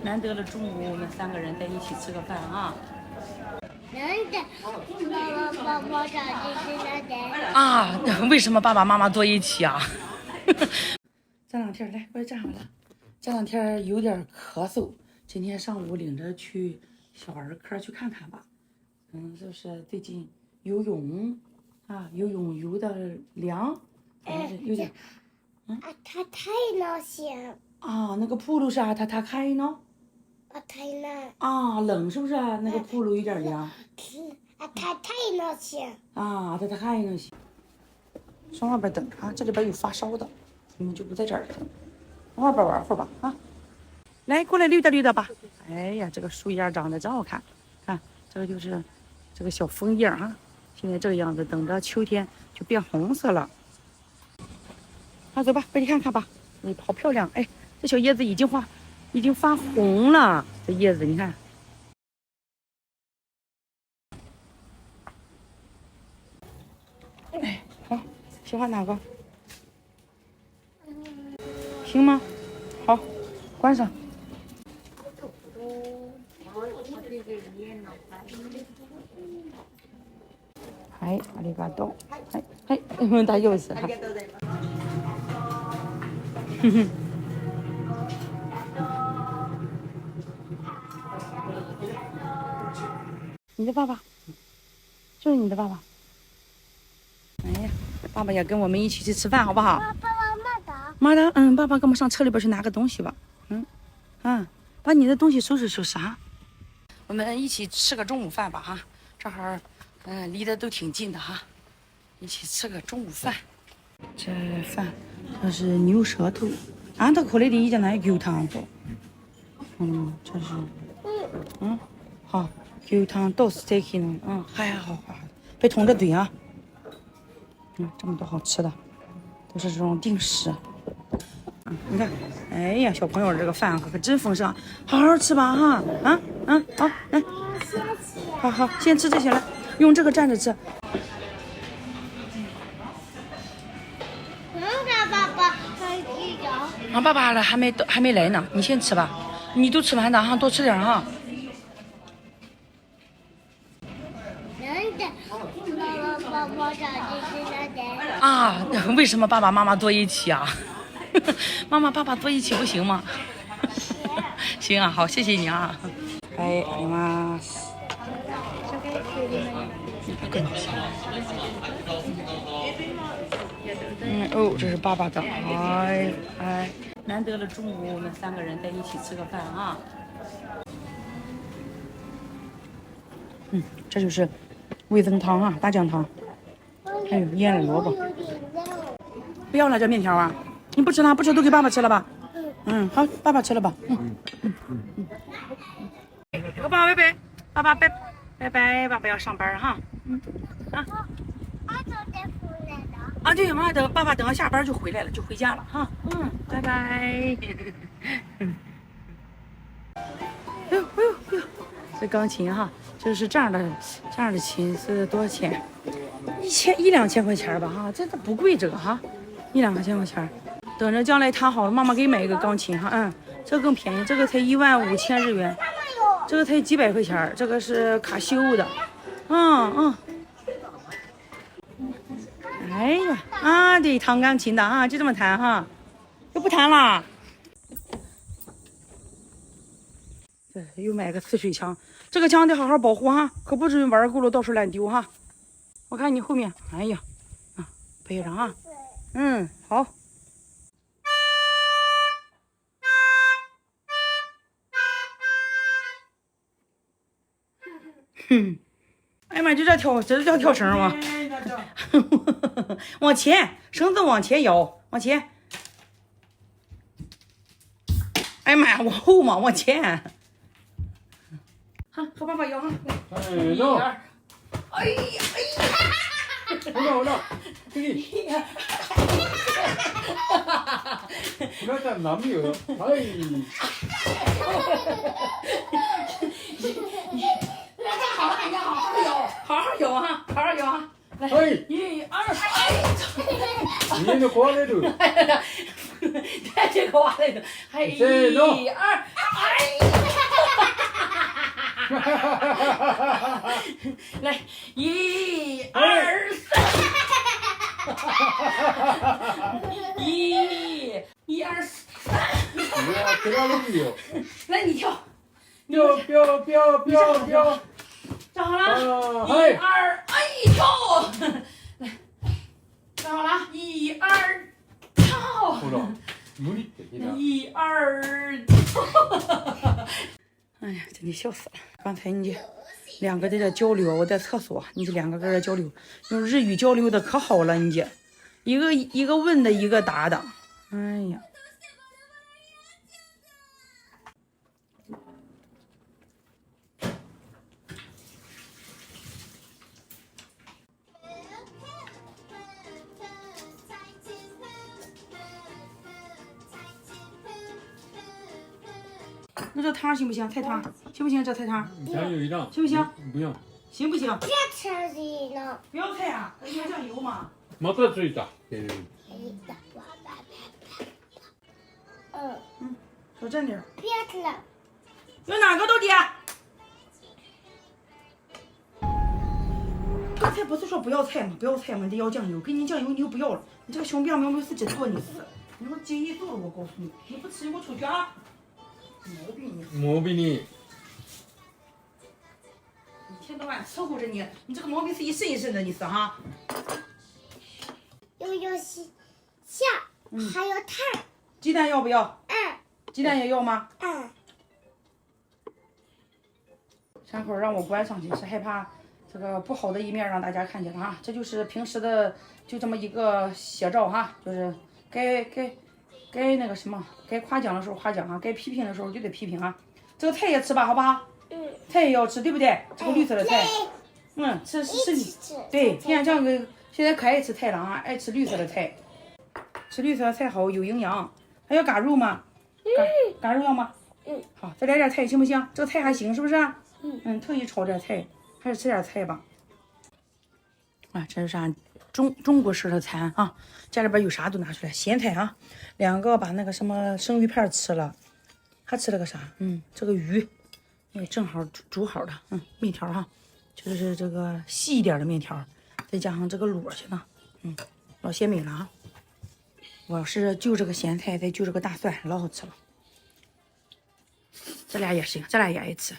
难得了中午我们3个人在一起吃个饭啊。啊，为什么爸爸妈妈坐一起啊？这2天来，快站好了。这2天有点咳嗽，今天上午领着去小儿科去看看吧。就是最近游泳啊，游泳游的凉，有点。他太闹心啊，那个铺路是啊，他开呢。太冷啊，冷是不是啊？那个铺路有点凉。他太闹心啊，他开呢。上外边等着啊，这里边有发烧的，你们就不在这儿了，外边玩会儿吧啊。来，过来溜达溜达吧。哎呀，这个树叶长得真好看，看这个就是这个小枫叶啊，现在这个样子，等着秋天就变红色了。那走吧，过去看看吧。好漂亮！哎，这小叶子已经发红了，这叶子你看。哎，好，喜欢哪个？行吗？好，关上。はい、ありがとう。はい、はい、大丈夫です。你的爸爸，就是你的爸爸。哎呀，爸爸要跟我们一起去吃饭，好不好？爸爸马达，爸爸跟我们上车里边去拿个东西吧。把你的东西收拾收拾啊。我们一起吃个中午饭吧哈，正好，离得都挺近的哈，一起吃个中午饭。这饭这是牛舌头，俺这口里的已经来牛汤不？这是，好，牛汤倒是这去呢，好，别捅着嘴啊。这么多好吃的，都是这种定时。你看，哎呀，小朋友这个饭可真丰盛，好好吃吧哈，好，来，好，先吃这些来，用这个蘸着吃。爸爸了还没来呢，你先吃吧，你都吃完的哈，多吃点哈。啊，为什么爸爸妈妈坐一起啊？妈妈爸爸坐一起不行吗？行啊，好，谢谢你啊。哎，あります。这是爸爸的。哎，难得了中午我们3个人在一起吃个饭啊。这就是味增汤啊，大酱汤，还有腌了萝卜。不要了这面条啊，你不吃了，不吃都给爸爸吃了吧。好，爸爸吃了吧。和爸爸拜拜，爸爸拜拜，爸爸要上班哈。对，妈等爸爸等下班就回来了，就回家了哈。拜拜。哎呦，这钢琴哈，就是这样的琴是多少钱？1、2千块钱吧哈，这不贵这个哈，1、2千块钱。等着将来谈好了，妈妈给你买一个钢琴哈。这个更便宜，这个才15000日元，这个才几百块钱，这个是卡西欧的。哎呀，对，弹钢琴的啊，就这么弹哈，又不弹了。又买个刺水枪，这个枪得好好保护哈，可不准玩够了到处乱丢哈。我看你后面，哎呀，背上啊，好。哎呀妈，这叫跳绳吗？往前，绳子往前摇，往前。哎呀妈呀，往后嘛，往前。和爸爸摇哈。1、2。哎呀！ほら次村ちゃん波よはい。大家好好摇哈，好好摇哈。来1、2、家の壊れる。这个娃来的，1、2。哎呀！来，1、2、3，1、2、3，哇，这个容易哦。来你跳，标标标标标。站好了，1、2，哎，跳，来，站好了，1、2，跳。ほら、無理ってひな。1、2，跳。哎呀，真的笑死了！刚才你两个在这交流，我在厕所，你这两个在这交流，用日语交流的可好了，你这一个问的，一个答的，哎呀。那这汤行不行？菜汤行不行？这菜汤酱油一让。行不行？不用。行不行？别吃这个。不要菜啊，要酱油嘛。またついた。说真点。别吃了。有哪个都点。刚才不是说不要菜吗？不要菜吗？得要酱油，给你酱油你又不要了，你这个熊病没有死真多你死。你说精一肚子，我告诉你，你不吃给我出去啊！毛病你。毛病你。一天到晚伺候着你，你这个毛病是一身一身的，你是哈？有虾，还有蛋。鸡蛋要不要？鸡蛋也要吗？山口让我关上去，是害怕这个不好的一面让大家看见了哈。这就是平时的就这么一个写照哈，就是该那个什么，该夸奖的时候夸奖啊，该批评的时候就得批评啊。这个菜也吃吧，好不好？菜也要吃，对不对？这个绿色的菜，吃你。对，你看这样个现在可爱吃菜了啊，爱吃绿色的菜，吃绿色的菜好，有营养。还要嘎肉吗？嘎肉要吗？好，再来点菜行不行？这个菜还行是不是？特意炒点菜，还是吃点菜吧。啊，这是啥？中国式的餐啊，家里边有啥都拿出来。咸菜啊，2个把那个什么生鱼片吃了，还吃了个啥？这个鱼，正好煮好的。面条哈，就是这个细一点的面条，再加上这个螺去呢。老鲜美了啊！我是就这个咸菜，再就这个大蒜，老好吃了。这俩也行，这俩也爱吃。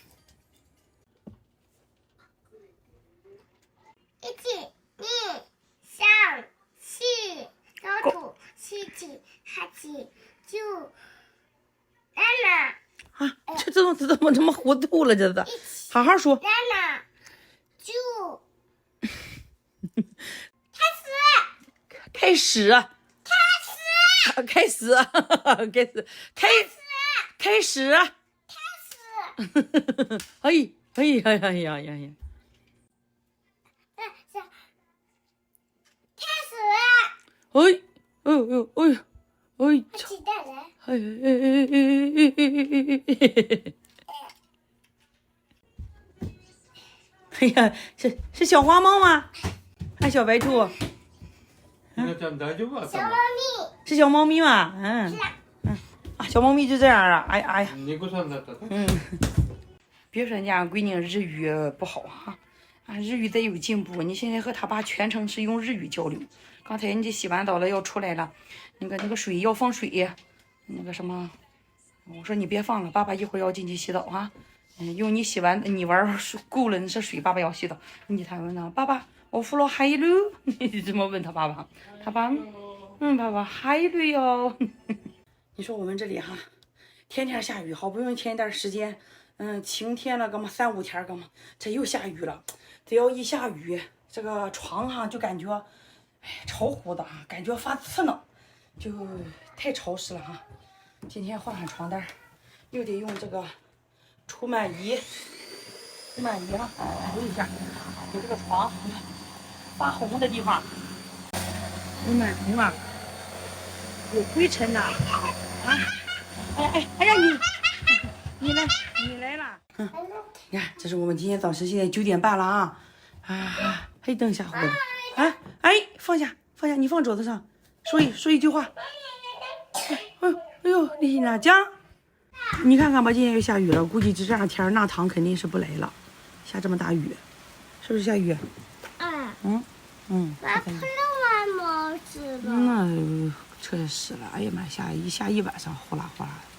1、2、3、4、5、7、8、9、7、啊，这怎么这么糊涂了？这是，好好说。8、9，开始。哎呀！鸡蛋来。哎呀，是小花猫吗？还小白兔？ひなちゃん大丈夫？小猫咪。是小猫咪吗？小猫咪就这样啊！哎呀，猫さんだった。别说人家闺女日语不好哈，日语再有进步，你现在和他爸全程是用日语交流。刚才你这洗完澡了要出来了，那个水要放水，那个什么，我说你别放了，爸爸一会儿要进去洗澡啊。用你洗完你玩够了，那是水，爸爸要洗澡。他问呢，爸爸，我敷了海了？你这么问他爸爸？他爸，爸爸海了哟。你说我们这里哈，天天下雨，好不容易前一段时间，晴天了，3、5天干嘛？这又下雨了。只要一下雨，这个床上就感觉，潮乎的啊，感觉发刺挠，就太潮湿了哈。今天换床单，又得用这个除螨仪啊，涂一下。你这个床发红的地方有螨虫啊，有灰尘呐。哎呀你来了。你看，这是我们今天早晨，现在9点半了啊。黑灯瞎火的。放下，你放桌子上，说一句话。哎呦，丽娜讲，你看看吧，今天又下雨了，估计这样天那堂肯定是不来了。下这么大雨，是不是下雨？那喷了完毛子了。那确实了，哎呀妈，下一晚上呼啦呼啦的。